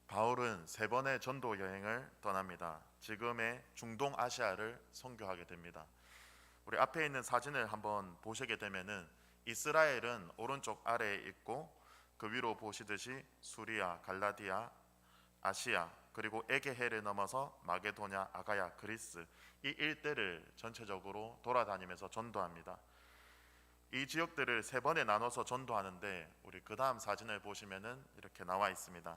바울은 세 번의 전도 여행을 떠납니다. 지금의 중동 아시아를 선교하게 됩니다. 우리 앞에 있는 사진을 한번 보시게 되면은 이스라엘은 오른쪽 아래에 있고 그 위로 보시듯이 수리아, 갈라디아, 아시아 그리고 에게해를 넘어서 마게도냐, 아가야, 그리스 이 일대를 전체적으로 돌아다니면서 전도합니다. 이 지역들을 세 번에 나눠서 전도하는데 우리 그 다음 사진을 보시면은 이렇게 나와 있습니다.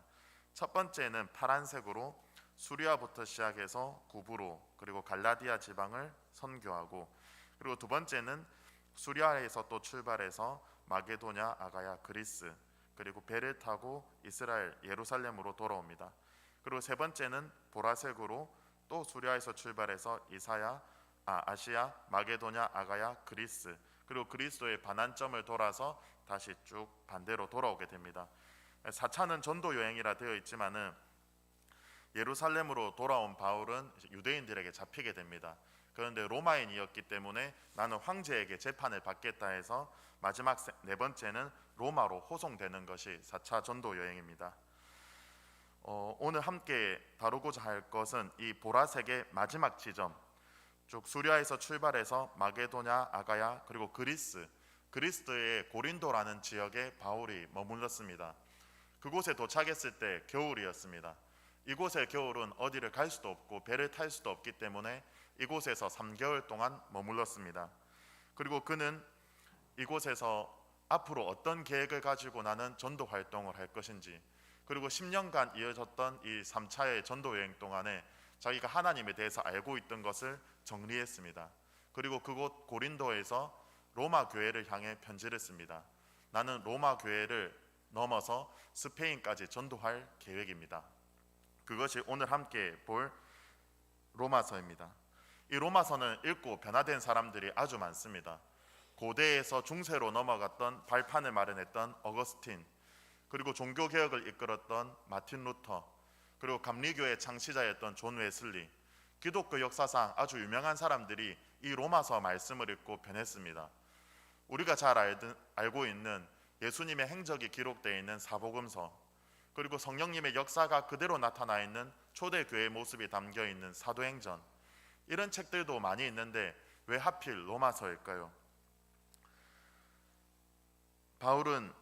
첫 번째는 파란색으로 수리아부터 시작해서 구브로 그리고 갈라디아 지방을 선교하고, 그리고 두 번째는 수리아에서 또 출발해서 마게도냐, 아가야, 그리스 그리고 배를 타고 이스라엘 예루살렘으로 돌아옵니다. 그리고 세 번째는 보라색으로 또 수리아에서 출발해서 아시아, 마게도냐, 아가야, 그리스 그리고 그리스도의 반환점을 돌아서 다시 쭉 반대로 돌아오게 됩니다. 4차는 전도 여행이라 되어 있지만은 예루살렘으로 돌아온 바울은 유대인들에게 잡히게 됩니다. 그런데 로마인이었기 때문에 나는 황제에게 재판을 받겠다 해서 마지막 네 번째는 로마로 호송되는 것이 4차 전도 여행입니다. 오늘 함께 다루고자 할 것은 이 보라색의 마지막 지점, 쭉 수리아에서 출발해서 마게도냐, 아가야 그리고 그리스의 고린도라는 지역에 바울이 머물렀습니다. 그곳에 도착했을 때 겨울이었습니다. 이곳의 겨울은 어디를 갈 수도 없고 배를 탈 수도 없기 때문에 이곳에서 3개월 동안 머물렀습니다. 그리고 그는 이곳에서 앞으로 어떤 계획을 가지고 나는 전도 활동을 할 것인지, 그리고 10년간 이어졌던 이 3차의 전도 여행 동안에 자기가 하나님에 대해서 알고 있던 것을 정리했습니다. 그리고 그곳 고린도에서 로마 교회를 향해 편지를 씁니다. 나는 로마 교회를 넘어서 스페인까지 전도할 계획입니다. 그것이 오늘 함께 볼 로마서입니다. 이 로마서는 읽고 변화된 사람들이 아주 많습니다. 고대에서 중세로 넘어갔던 발판을 마련했던 어거스틴, 그리고 종교개혁을 이끌었던 마틴 루터, 그리고 감리교의 창시자였던 존 웨슬리, 기독교 역사상 아주 유명한 사람들이 이 로마서 말씀을 읽고 변했습니다. 우리가 잘 알고 있는 예수님의 행적이 기록되어 있는 사복음서, 그리고 성령님의 역사가 그대로 나타나 있는 초대교회의 모습이 담겨 있는 사도행전, 이런 책들도 많이 있는데 왜 하필 로마서일까요? 바울은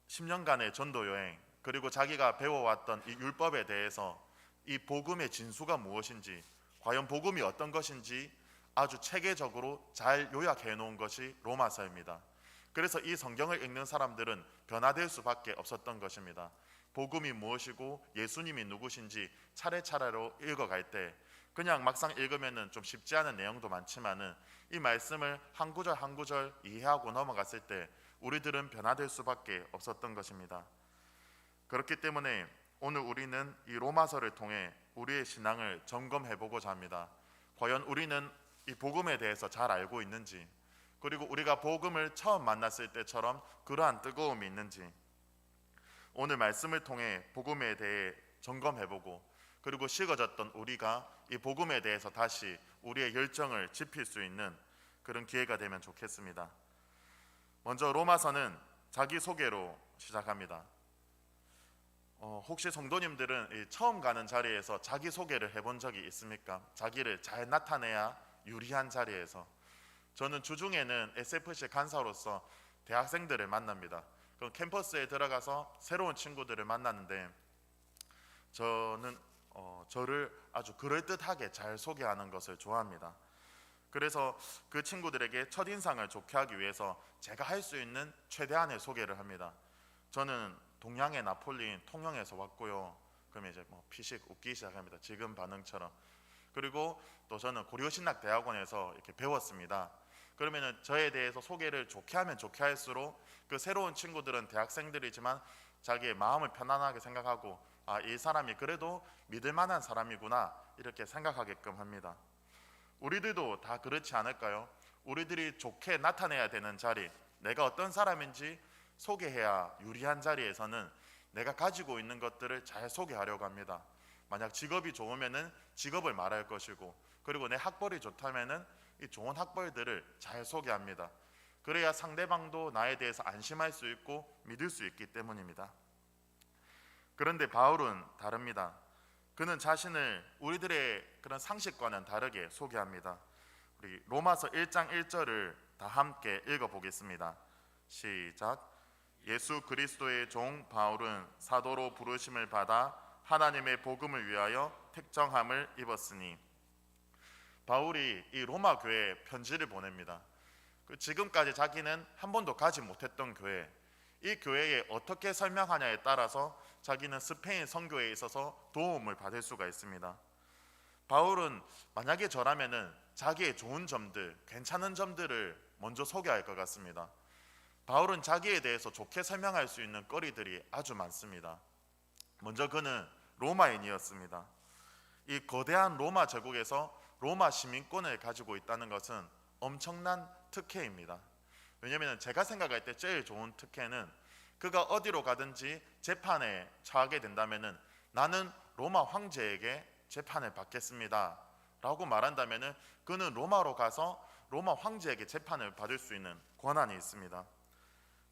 10년간의 전도여행, 그리고 자기가 배워왔던 이 율법에 대해서 이 복음의 진수가 무엇인지, 과연 복음이 어떤 것인지 아주 체계적으로 잘 요약해 놓은 것이 로마서입니다. 그래서 이 성경을 읽는 사람들은 변화될 수밖에 없었던 것입니다. 복음이 무엇이고 예수님이 누구신지 차례차례로 읽어갈 때 그냥 막상 읽으면은 좀 쉽지 않은 내용도 많지만은 이 말씀을 한 구절 한 구절 이해하고 넘어갔을 때 우리들은 변화될 수밖에 없었던 것입니다. 그렇기 때문에 오늘 우리는 이 로마서를 통해 우리의 신앙을 점검해 보고자 합니다. 과연 우리는 이 복음에 대해서 잘 알고 있는지, 그리고 우리가 복음을 처음 만났을 때처럼 그러한 뜨거움이 있는지, 오늘 말씀을 통해 복음에 대해 점검해보고, 그리고 식어졌던 우리가 이 복음에 대해서 다시 우리의 열정을 지필 수 있는 그런 기회가 되면 좋겠습니다. 먼저 로마서는 자기소개로 시작합니다. 혹시 성도님들은 처음 가는 자리에서 자기소개를 해본 적이 있습니까? 자기를 잘 나타내야 유리한 자리에서. 저는 주중에는 SFC 간사로서 대학생들을 만납니다. 그럼 캠퍼스에 들어가서 새로운 친구들을 만나는데 저는 저를 아주 그럴듯하게 잘 소개하는 것을 좋아합니다. 그래서 그 친구들에게 첫인상을 좋게 하기 위해서 제가 할 수 있는 최대한의 소개를 합니다. 저는 동양의 나폴리인 통영에서 왔고요. 그러면 이제 피식 웃기 시작합니다. 지금 반응처럼. 그리고 또 저는 고려신학대학원에서 이렇게 배웠습니다. 그러면은 저에 대해서 소개를 좋게 하면 좋게 할수록 그 새로운 친구들은 대학생들이지만 자기의 마음을 편안하게 생각하고 이 사람이 그래도 믿을 만한 사람이구나 이렇게 생각하게끔 합니다. 우리들도 다 그렇지 않을까요? 우리들이 좋게 나타내야 되는 자리, 내가 어떤 사람인지 소개해야 유리한 자리에서는 내가 가지고 있는 것들을 잘 소개하려고 합니다. 만약 직업이 좋으면은 직업을 말할 것이고, 그리고 내 학벌이 좋다면은 이 좋은 학벌들을 잘 소개합니다. 그래야 상대방도 나에 대해서 안심할 수 있고 믿을 수 있기 때문입니다. 그런데 바울은 다릅니다. 그는 자신을 우리들의 그런 상식과는 다르게 소개합니다. 우리 로마서 1장 1절을 다 함께 읽어보겠습니다. 시작. 예수 그리스도의 종 바울은 사도로 부르심을 받아 하나님의 복음을 위하여 택정함을 입었으니. 바울이 이 로마 교회에 편지를 보냅니다. 지금까지 자기는 한 번도 가지 못했던 교회, 이 교회에 어떻게 설명하냐에 따라서 자기는 스페인 선교에 있어서 도움을 받을 수가 있습니다. 바울은 만약에 저라면은 자기의 좋은 점들, 괜찮은 점들을 먼저 소개할 것 같습니다. 바울은 자기에 대해서 좋게 설명할 수 있는 거리들이 아주 많습니다. 먼저 그는 로마인이었습니다. 이 거대한 로마 제국에서 로마 시민권을 가지고 있다는 것은 엄청난 특혜입니다. 왜냐하면 제가 생각할 때 제일 좋은 특혜는 그가 어디로 가든지 재판에 처하게 된다면은 나는 로마 황제에게 재판을 받겠습니다 라고 말한다면은 그는 로마로 가서 로마 황제에게 재판을 받을 수 있는 권한이 있습니다.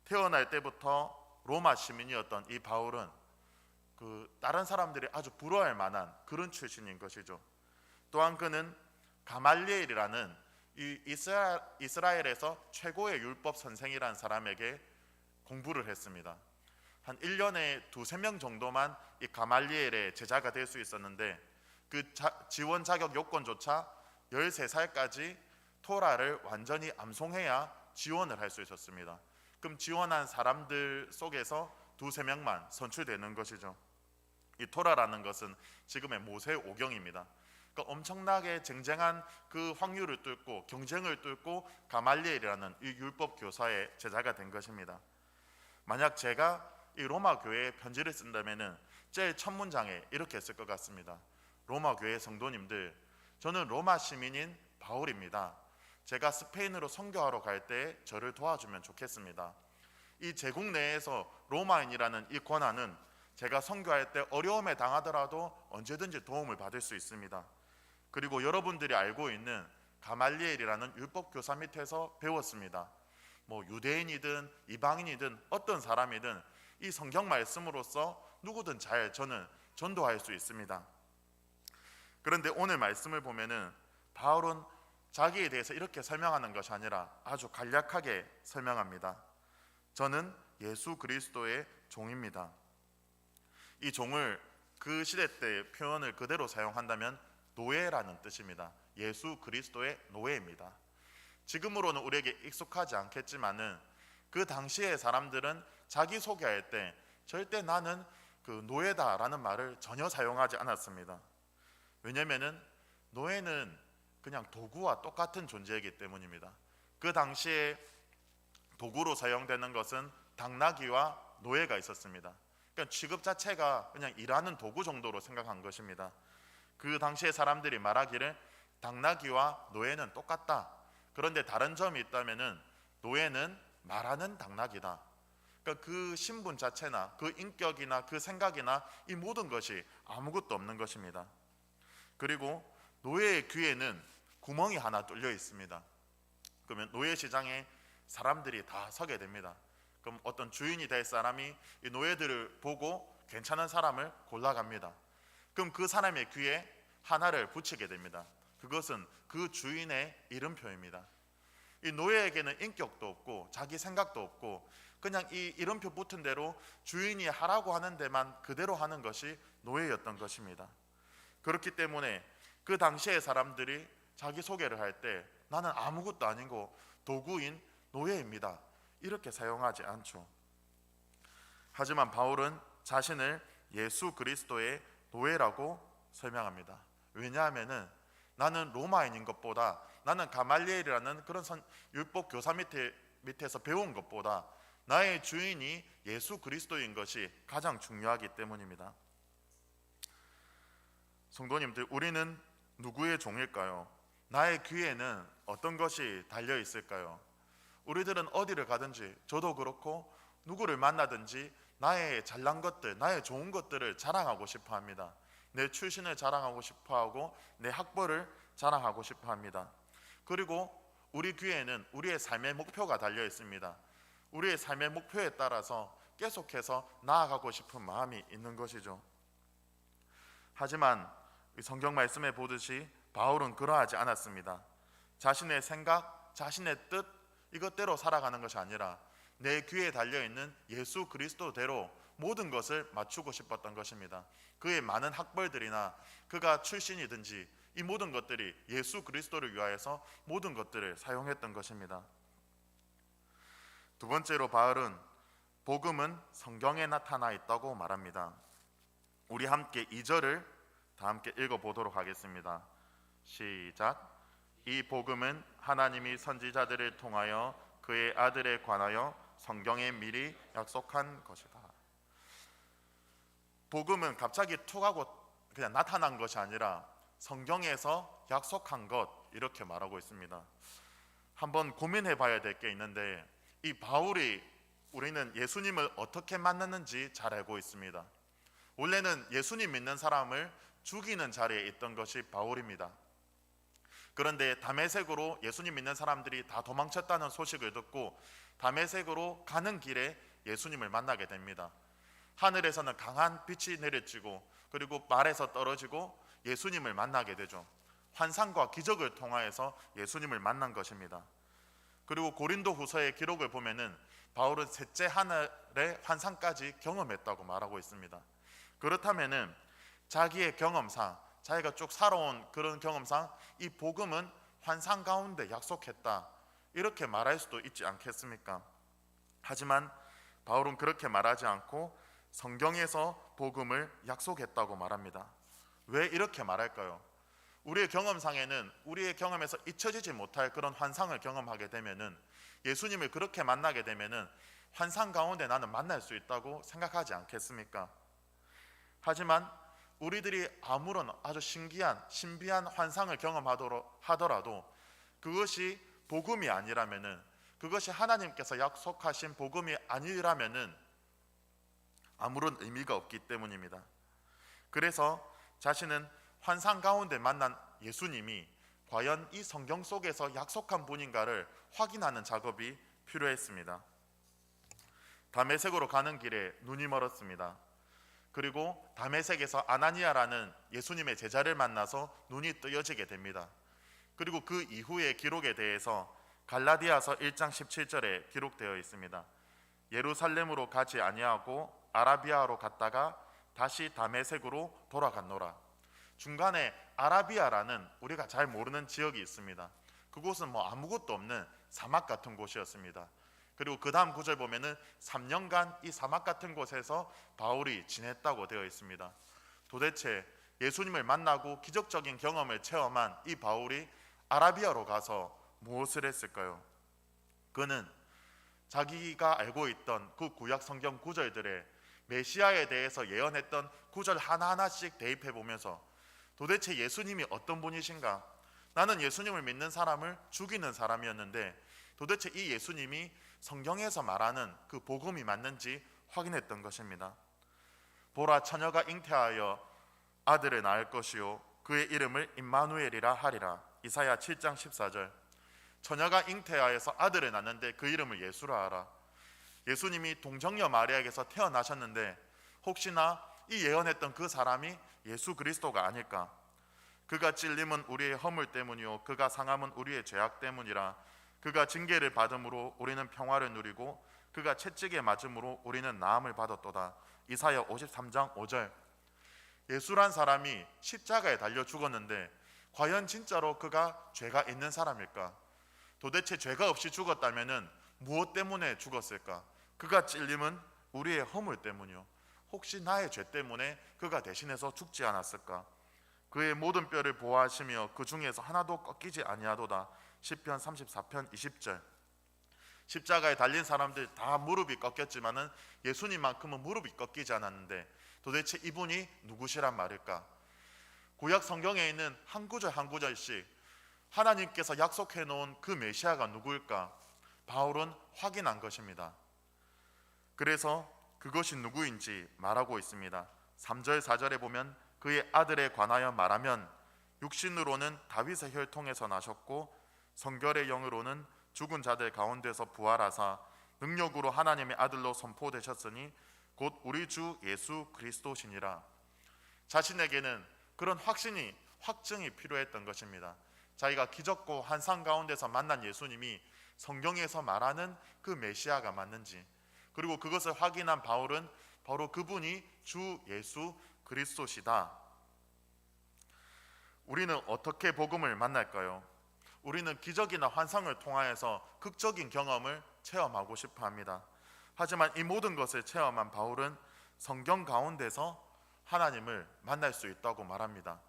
태어날 때부터 로마 시민이었던 이 바울은 다른 사람들이 아주 부러워할 만한 그런 출신인 것이죠. 또한 그는 가말리엘이라는 이 이스라엘에서 최고의 율법 선생이라는 사람에게 공부를 했습니다. 한 1년에 2-3명 정도만 이 가말리엘의 제자가 될 수 있었는데 그 지원 자격 요건조차 13살까지 토라를 완전히 암송해야 지원을 할 수 있었습니다. 그럼 지원한 사람들 속에서 2-3명만 선출되는 것이죠. 이 토라라는 것은 지금의 모세 오경입니다. 그러니까 엄청나게 쟁쟁한 그 확률을 뚫고 경쟁을 뚫고 가말리엘이라는 이 율법 교사의 제자가 된 것입니다. 만약 제가 이 로마 교회에 편지를 쓴다면은 제일 첫 문장에 이렇게 쓸 것 같습니다. 로마 교회 성도님들, 저는 로마 시민인 바울입니다. 제가 스페인으로 선교하러 갈 때 저를 도와주면 좋겠습니다. 이 제국 내에서 로마인이라는 이 권한은 제가 선교할 때 어려움에 당하더라도 언제든지 도움을 받을 수 있습니다. 그리고 여러분들이 알고 있는 가말리엘이라는 율법 교사 밑에서 배웠습니다. 유대인이든 이방인이든 어떤 사람이든 이 성경 말씀으로써 누구든 잘 저는 전도할 수 있습니다. 그런데 오늘 말씀을 보면은 바울은 자기에 대해서 이렇게 설명하는 것이 아니라 아주 간략하게 설명합니다. 저는 예수 그리스도의 종입니다. 이 종을 그 시대 때 표현을 그대로 사용한다면 노예라는 뜻입니다. 예수 그리스도의 노예입니다. 지금으로는 우리에게 익숙하지 않겠지만은 그 당시의 사람들은 자기 소개할 때 절대 나는 그 노예다라는 말을 전혀 사용하지 않았습니다. 왜냐면은 노예는 그냥 도구와 똑같은 존재이기 때문입니다. 그 당시에 도구로 사용되는 것은 당나귀와 노예가 있었습니다. 그러니까 취급 자체가 그냥 일하는 도구 정도로 생각한 것입니다. 그 당시에 사람들이 말하기를 당나귀와 노예는 똑같다. 그런데 다른 점이 있다면은 노예는 말하는 당나귀다. 그러니까 그 신분 자체나 그 인격이나 그 생각이나 이 모든 것이 아무것도 없는 것입니다. 그리고 노예의 귀에는 구멍이 하나 뚫려 있습니다. 그러면 노예 시장에 사람들이 다 서게 됩니다. 그럼 어떤 주인이 될 사람이 이 노예들을 보고 괜찮은 사람을 골라갑니다. 그럼 그 사람의 귀에 하나를 붙이게 됩니다. 그것은 그 주인의 이름표입니다. 이 노예에게는 인격도 없고 자기 생각도 없고 그냥 이 이름표 붙은 대로 주인이 하라고 하는 데만 그대로 하는 것이 노예였던 것입니다. 그렇기 때문에 그 당시의 사람들이 자기 소개를 할 때 나는 아무것도 아니고 도구인 노예입니다. 이렇게 사용하지 않죠. 하지만 바울은 자신을 예수 그리스도의 노예라고 설명합니다. 왜냐하면은 나는 로마인인 것보다 나는 가말리엘이라는 그런 율법 교사 밑에서 배운 것보다 나의 주인이 예수 그리스도인 것이 가장 중요하기 때문입니다. 성도님들, 우리는 누구의 종일까요? 나의 귀에는 어떤 것이 달려 있을까요? 우리들은 어디를 가든지 저도 그렇고 누구를 만나든지 나의 잘난 것들, 나의 좋은 것들을 자랑하고 싶어 합니다. 내 출신을 자랑하고 싶어 하고 내 학벌을 자랑하고 싶어 합니다. 그리고 우리 귀에는 우리의 삶의 목표가 달려 있습니다. 우리의 삶의 목표에 따라서 계속해서 나아가고 싶은 마음이 있는 것이죠. 하지만 성경 말씀에 보듯이 바울은 그러하지 않았습니다. 자신의 생각, 자신의 뜻 이것대로 살아가는 것이 아니라 내 귀에 달려있는 예수 그리스도대로 모든 것을 맞추고 싶었던 것입니다. 그의 많은 학벌들이나 그가 출신이든지 이 모든 것들이 예수 그리스도를 위하여서 모든 것들을 사용했던 것입니다. 두 번째로 바울은 복음은 성경에 나타나 있다고 말합니다. 우리 함께 2절을 다 함께 읽어보도록 하겠습니다. 시작. 이 복음은 하나님이 선지자들을 통하여 그의 아들에 관하여 성경에 미리 약속한 것이다. 복음은 갑자기 툭 하고 그냥 나타난 것이 아니라 성경에서 약속한 것 이렇게 말하고 있습니다. 한번 고민해 봐야 될 게 있는데 이 바울이 우리는 예수님을 어떻게 만났는지 잘 알고 있습니다. 원래는 예수님 믿는 사람을 죽이는 자리에 있던 것이 바울입니다. 그런데 다메섹으로 예수님 믿는 사람들이 다 도망쳤다는 소식을 듣고 다메섹으로 가는 길에 예수님을 만나게 됩니다. 하늘에서는 강한 빛이 내려지고 그리고 말에서 떨어지고 예수님을 만나게 되죠. 환상과 기적을 통하여서 예수님을 만난 것입니다. 그리고 고린도 후서의 기록을 보면은 바울은 셋째 하늘의 환상까지 경험했다고 말하고 있습니다. 그렇다면은 자기의 경험상 자기가 쭉 살아온 그런 경험상 이 복음은 환상 가운데 약속했다 이렇게 말할 수도 있지 않겠습니까? 하지만 바울은 그렇게 말하지 않고 성경에서 복음을 약속했다고 말합니다. 왜 이렇게 말할까요? 우리의 경험상에는 우리의 경험에서 잊혀지지 못할 그런 환상을 경험하게 되면은 예수님을 그렇게 만나게 되면은 환상 가운데 나는 만날 수 있다고 생각하지 않겠습니까? 하지만 우리들이 아무런 아주 신비한 환상을 경험하더라도 그것이 복음이 아니라면은 그것이 하나님께서 약속하신 복음이 아니라면은 아무런 의미가 없기 때문입니다. 그래서 자신은 환상 가운데 만난 예수님이 과연 이 성경 속에서 약속한 분인가를 확인하는 작업이 필요했습니다. 다메섹으로 가는 길에 눈이 멀었습니다. 그리고 다메섹에서 아나니아라는 예수님의 제자를 만나서 눈이 뜨여지게 됩니다. 그리고 그 이후의 기록에 대해서 갈라디아서 1장 17절에 기록되어 있습니다. 예루살렘으로 가지 아니하고 아라비아로 갔다가 다시 다메섹으로 돌아갔노라. 중간에 아라비아라는 우리가 잘 모르는 지역이 있습니다. 그곳은 아무것도 없는 사막 같은 곳이었습니다. 그리고 그 다음 구절 보면은 3년간 이 사막 같은 곳에서 바울이 지냈다고 되어 있습니다. 도대체 예수님을 만나고 기적적인 경험을 체험한 이 바울이 아라비아로 가서 무엇을 했을까요? 그는 자기가 알고 있던 그 구약 성경 구절들에 메시아에 대해서 예언했던 구절 하나하나씩 대입해 보면서 도대체 예수님이 어떤 분이신가? 나는 예수님을 믿는 사람을 죽이는 사람이었는데 도대체 이 예수님이 성경에서 말하는 그 복음이 맞는지 확인했던 것입니다. 보라, 처녀가 잉태하여 아들을 낳을 것이요 그의 이름을 임마누엘이라 하리라. 이사야 7장 14절. 처녀가 잉태하여서 아들을 낳는데 그 이름을 예수라 하라. 예수님이 동정녀 마리아에게서 태어나셨는데 혹시나 이 예언했던 그 사람이 예수 그리스도가 아닐까? 그가 찔림은 우리의 허물 때문이요 그가 상함은 우리의 죄악 때문이라. 그가 징계를 받음으로 우리는 평화를 누리고 그가 채찍에 맞음으로 우리는 나음을 받았도다. 이사야 53장 5절. 예수란 사람이 십자가에 달려 죽었는데 과연 진짜로 그가 죄가 있는 사람일까? 도대체 죄가 없이 죽었다면은 무엇 때문에 죽었을까? 그가 찔림은 우리의 허물 때문이요 혹시 나의 죄 때문에 그가 대신해서 죽지 않았을까? 그의 모든 뼈를 보호하시며 그 중에서 하나도 꺾이지 아니하도다. 시편 34편 20절. 십자가에 달린 사람들 다 무릎이 꺾였지만은 예수님만큼은 무릎이 꺾이지 않았는데 도대체 이분이 누구시란 말일까? 구약 성경에 있는 한 구절 한 구절씩 하나님께서 약속해 놓은 그 메시아가 누구일까? 바울은 확인한 것입니다. 그래서 그것이 누구인지 말하고 있습니다. 3절 4절에 보면 그의 아들에 관하여 말하면 육신으로는 다윗의 혈통에서 나셨고 성결의 영으로는 죽은 자들 가운데서 부활하사 능력으로 하나님의 아들로 선포되셨으니 곧 우리 주 예수 그리스도시니라. 자신에게는 그런 확증이 필요했던 것입니다. 자기가 기적고 환상 가운데서 만난 예수님이 성경에서 말하는 그 메시아가 맞는지, 그리고 그것을 확인한 바울은 바로 그분이 주 예수 그리스도시다. 우리는 어떻게 복음을 만날까요? 우리는 기적이나 환상을 통하여서 극적인 경험을 체험하고 싶어 합니다. 하지만 이 모든 것을 체험한 바울은 성경 가운데서 하나님을 만날 수 있다고 말합니다.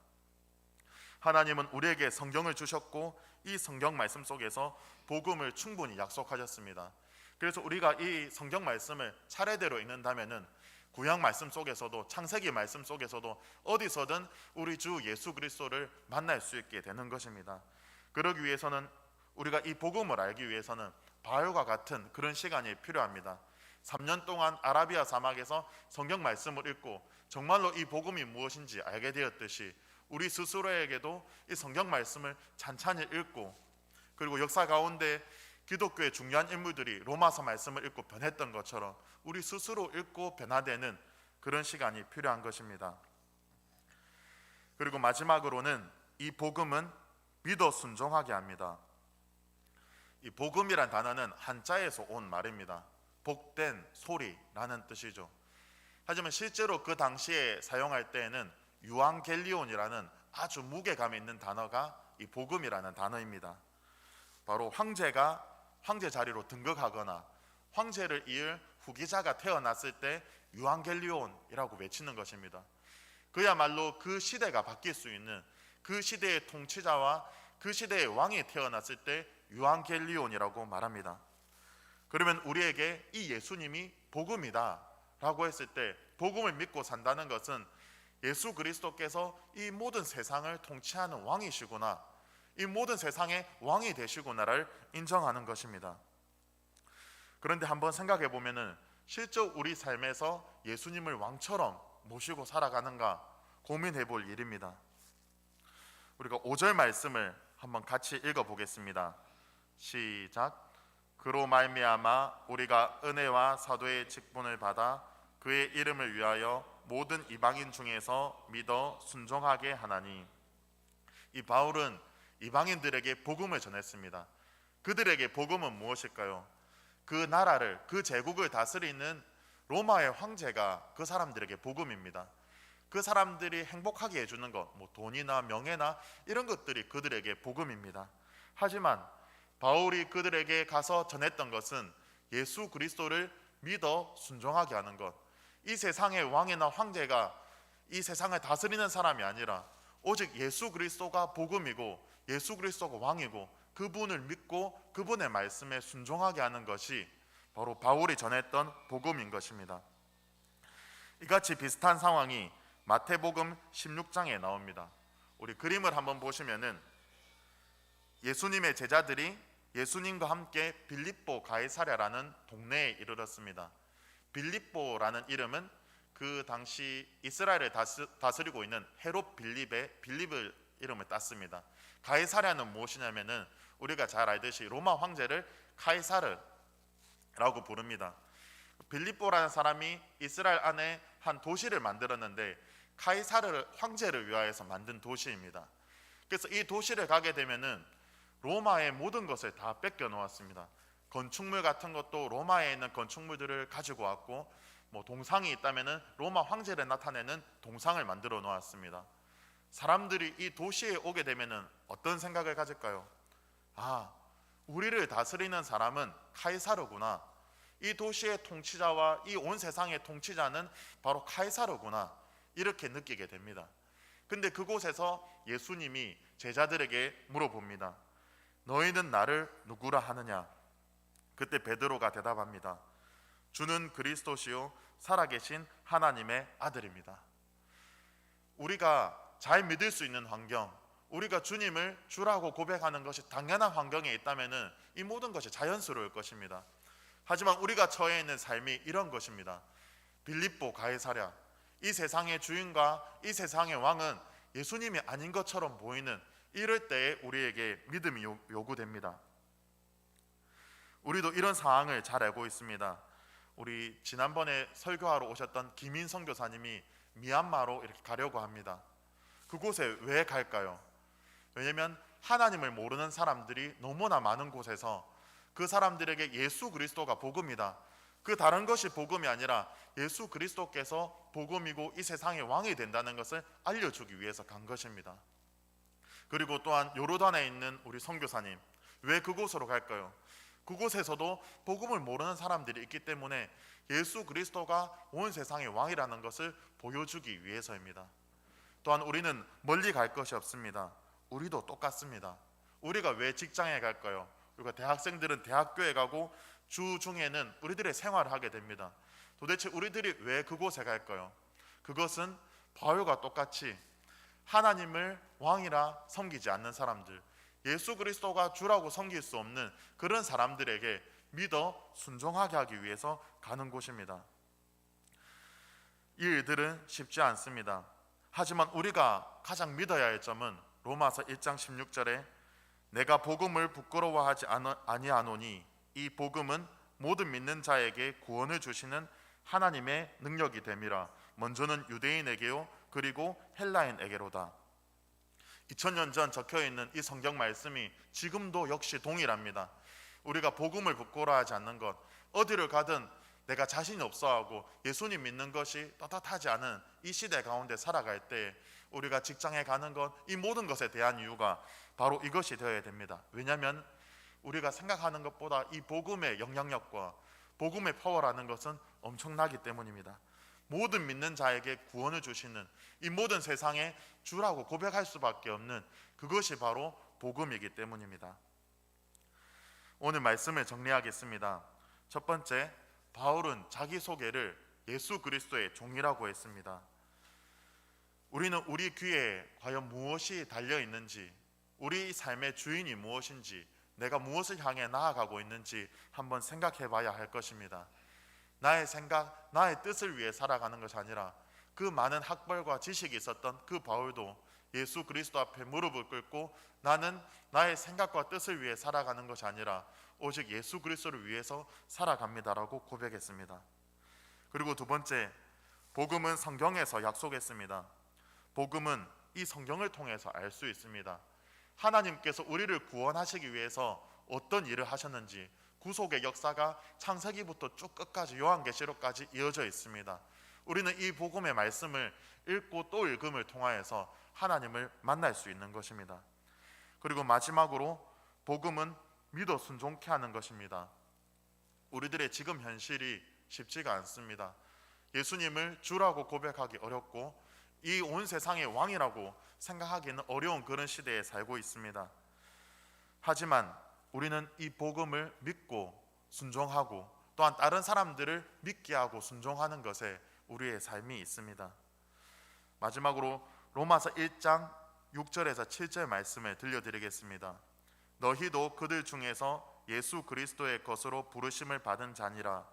하나님은 우리에게 성경을 주셨고 이 성경 말씀 속에서 복음을 충분히 약속하셨습니다. 그래서 우리가 이 성경 말씀을 차례대로 읽는다면은 구약 말씀 속에서도 창세기 말씀 속에서도 어디서든 우리 주 예수 그리스도를 만날 수 있게 되는 것입니다. 그러기 위해서는 우리가 이 복음을 알기 위해서는 바울과 같은 그런 시간이 필요합니다. 3년 동안 아라비아 사막에서 성경 말씀을 읽고 정말로 이 복음이 무엇인지 알게 되었듯이 우리 스스로에게도 이 성경 말씀을 찬찬히 읽고, 그리고 역사 가운데 기독교의 중요한 인물들이 로마서 말씀을 읽고 변했던 것처럼 우리 스스로 읽고 변화되는 그런 시간이 필요한 것입니다. 그리고 마지막으로는 이 복음은 믿어 순종하게 합니다. 이 복음이란 단어는 한자에서 온 말입니다. 복된 소리라는 뜻이죠. 하지만 실제로 그 당시에 사용할 때에는 유앙겔리온이라는 아주 무게감 있는 단어가 이 복음이라는 단어입니다. 바로 황제가 황제 자리로 등극하거나 황제를 이을 후계자가 태어났을 때 유앙겔리온이라고 외치는 것입니다. 그야말로 그 시대가 바뀔 수 있는, 그 시대의 통치자와 그 시대의 왕이 태어났을 때 유앙겔리온이라고 말합니다. 그러면 우리에게 이 예수님이 복음이다 라고 했을 때 복음을 믿고 산다는 것은 예수 그리스도께서 이 모든 세상을 통치하는 왕이시구나, 이 모든 세상의 왕이 되시구나를 인정하는 것입니다. 그런데 한번 생각해 보면은 실제 우리 삶에서 예수님을 왕처럼 모시고 살아가는가 고민해 볼 일입니다. 우리가 5절 말씀을 한번 같이 읽어 보겠습니다. 시작. 그로 말미암아 우리가 은혜와 사도의 직분을 받아 그의 이름을 위하여 모든 이방인 중에서 믿어 순종하게 하나니. 이 바울은 이방인들에게 복음을 전했습니다. 그들에게 복음은 무엇일까요? 그 나라를, 그 제국을 다스리는 로마의 황제가 그 사람들에게 복음입니다. 그 사람들이 행복하게 해주는 것, 돈이나 명예나 이런 것들이 그들에게 복음입니다. 하지만 바울이 그들에게 가서 전했던 것은 예수 그리스도를 믿어 순종하게 하는 것. 이 세상의 왕이나 황제가 이 세상을 다스리는 사람이 아니라 오직 예수 그리스도가 복음이고 예수 그리스도가 왕이고 그분을 믿고 그분의 말씀에 순종하게 하는 것이 바로 바울이 전했던 복음인 것입니다. 이같이 비슷한 상황이 마태복음 16장에 나옵니다. 우리 그림을 한번 보시면은 예수님의 제자들이 예수님과 함께 빌립보 가이사랴라는 동네에 이르렀습니다. 빌립보라는 이름은 그 당시 이스라엘을 다스리고 있는 헤롯 빌립의 이름을 땄습니다. 가이사랴는 무엇이냐면은 우리가 잘 알듯이 로마 황제를 카이사르라고 부릅니다. 빌립보라는 사람이 이스라엘 안에 한 도시를 만들었는데 카이사르 황제를 위하여서 만든 도시입니다. 그래서 이 도시를 가게 되면은 로마의 모든 것을 다 뺏겨 놓았습니다. 건축물 같은 것도 로마에 있는 건축물들을 가지고 왔고, 동상이 있다면은 로마 황제를 나타내는 동상을 만들어 놓았습니다. 사람들이 이 도시에 오게 되면은 어떤 생각을 가질까요? 아, 우리를 다스리는 사람은 카이사르구나. 이 도시의 통치자와 이 온 세상의 통치자는 바로 카이사르구나. 이렇게 느끼게 됩니다. 근데 그곳에서 예수님이 제자들에게 물어봅니다. 너희는 나를 누구라 하느냐? 그때 베드로가 대답합니다. 주는 그리스도시요 살아계신 하나님의 아들입니다. 우리가 잘 믿을 수 있는 환경, 우리가 주님을 주라고 고백하는 것이 당연한 환경에 있다면 이 모든 것이 자연스러울 것입니다. 하지만 우리가 처해 있는 삶이 이런 것입니다. 빌립보 가이사랴, 이 세상의 주인과 이 세상의 왕은 예수님이 아닌 것처럼 보이는 이럴 때에 우리에게 믿음이 요구됩니다. 우리도 이런 상황을 잘 알고 있습니다. 우리 지난번에 설교하러 오셨던 김인 선교사님이 미얀마로 이렇게 가려고 합니다. 그곳에 왜 갈까요? 왜냐하면 하나님을 모르는 사람들이 너무나 많은 곳에서 그 사람들에게 예수 그리스도가 복음이다, 그 다른 것이 복음이 아니라 예수 그리스도께서 복음이고 이 세상의 왕이 된다는 것을 알려주기 위해서 간 것입니다. 그리고 또한 요르단에 있는 우리 선교사님, 왜 그곳으로 갈까요? 그곳에서도 복음을 모르는 사람들이 있기 때문에 예수 그리스도가 온 세상의 왕이라는 것을 보여주기 위해서입니다. 또한 우리는 멀리 갈 것이 없습니다. 우리도 똑같습니다. 우리가 왜 직장에 갈까요? 우리가 대학생들은 대학교에 가고 주중에는 우리들의 생활을 하게 됩니다. 도대체 우리들이 왜 그곳에 갈까요? 그것은 바울과 똑같이 하나님을 왕이라 섬기지 않는 사람들, 예수 그리스도가 주라고 섬길 수 없는 그런 사람들에게 믿어 순종하게 하기 위해서 가는 곳입니다. 이 일들은 쉽지 않습니다. 하지만 우리가 가장 믿어야 할 점은 로마서 1장 16절에 내가 복음을 부끄러워하지 아니하노니 이 복음은 모든 믿는 자에게 구원을 주시는 하나님의 능력이 됨이라. 먼저는 유대인에게요 그리고 헬라인에게로다. 2000년 전 적혀있는 이 성경 말씀이 지금도 역시 동일합니다. 우리가 복음을 부끄러워하지 않는 것, 어디를 가든 내가 자신이 없어하고 예수님 믿는 것이 떳떳하지 않은 이 시대 가운데 살아갈 때 우리가 직장에 가는 것, 이 모든 것에 대한 이유가 바로 이것이 되어야 됩니다. 왜냐하면 우리가 생각하는 것보다 이 복음의 영향력과 복음의 파워라는 것은 엄청나기 때문입니다. 모든 믿는 자에게 구원을 주시는 이 모든 세상에 주라고 고백할 수밖에 없는 그것이 바로 복음이기 때문입니다. 오늘 말씀을 정리하겠습니다. 첫 번째, 바울은 자기소개를 예수 그리스도의 종이라고 했습니다. 우리는 우리 귀에 과연 무엇이 달려있는지, 우리 삶의 주인이 무엇인지, 내가 무엇을 향해 나아가고 있는지 한번 생각해 봐야 할 것입니다. 나의 생각, 나의 뜻을 위해 살아가는 것이 아니라 그 많은 학벌과 지식이 있었던 그 바울도 예수 그리스도 앞에 무릎을 꿇고 나는 나의 생각과 뜻을 위해 살아가는 것이 아니라 오직 예수 그리스도를 위해서 살아갑니다라고 고백했습니다. 그리고 두 번째, 복음은 성경에서 약속했습니다. 복음은 이 성경을 통해서 알 수 있습니다. 하나님께서 우리를 구원하시기 위해서 어떤 일을 하셨는지 구속의 역사가 창세기부터 쭉 끝까지 요한계시록까지 이어져 있습니다. 우리는 이 복음의 말씀을 읽고 또 읽음을 통하여서 하나님을 만날 수 있는 것입니다. 그리고 마지막으로 복음은 믿어 순종케 하는 것입니다. 우리들의 지금 현실이 쉽지가 않습니다. 예수님을 주라고 고백하기 어렵고 이 온 세상의 왕이라고 생각하기는 어려운 그런 시대에 살고 있습니다. 하지만 우리는 이 복음을 믿고 순종하고 또한 다른 사람들을 믿게 하고 순종하는 것에 우리의 삶이 있습니다. 마지막으로 로마서 1장 6절에서 7절 말씀을 들려드리겠습니다. 너희도 그들 중에서 예수 그리스도의 것으로 부르심을 받은 자니라.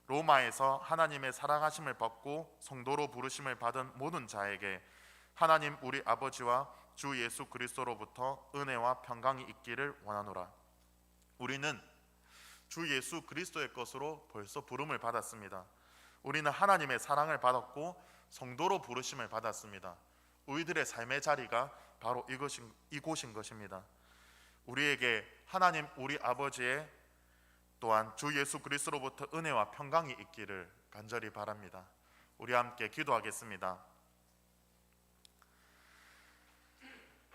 로마에서 하나님의 사랑하심을 받고 성도로 부르심을 받은 모든 자에게 하나님 우리 아버지와 주 예수 그리스도로부터 은혜와 평강이 있기를 원하노라. 우리는 주 예수 그리스도의 것으로 벌써 부름을 받았습니다. 우리는 하나님의 사랑을 받았고 성도로 부르심을 받았습니다. 우리들의 삶의 자리가 바로 이곳인 것입니다. 우리에게 하나님 우리 아버지의 또한 주 예수 그리스도로부터 은혜와 평강이 있기를 간절히 바랍니다. 우리 함께 기도하겠습니다.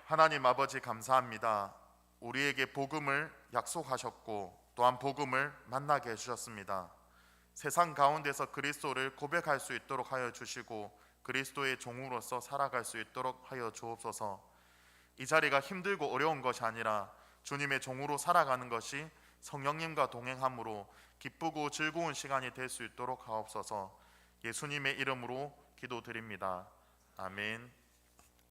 하나님 아버지 감사합니다. 우리에게 복음을 약속하셨고 또한 복음을 만나게 해주셨습니다. 세상 가운데서 그리스도를 고백할 수 있도록 하여 주시고 그리스도의 종으로서 살아갈 수 있도록 하여 주옵소서. 이 자리가 힘들고 어려운 것이 아니라 주님의 종으로 살아가는 것이 성령님과 동행함으로 기쁘고 즐거운 시간이 될 수 있도록 하옵소서. 예수님의 이름으로 기도드립니다. 아멘.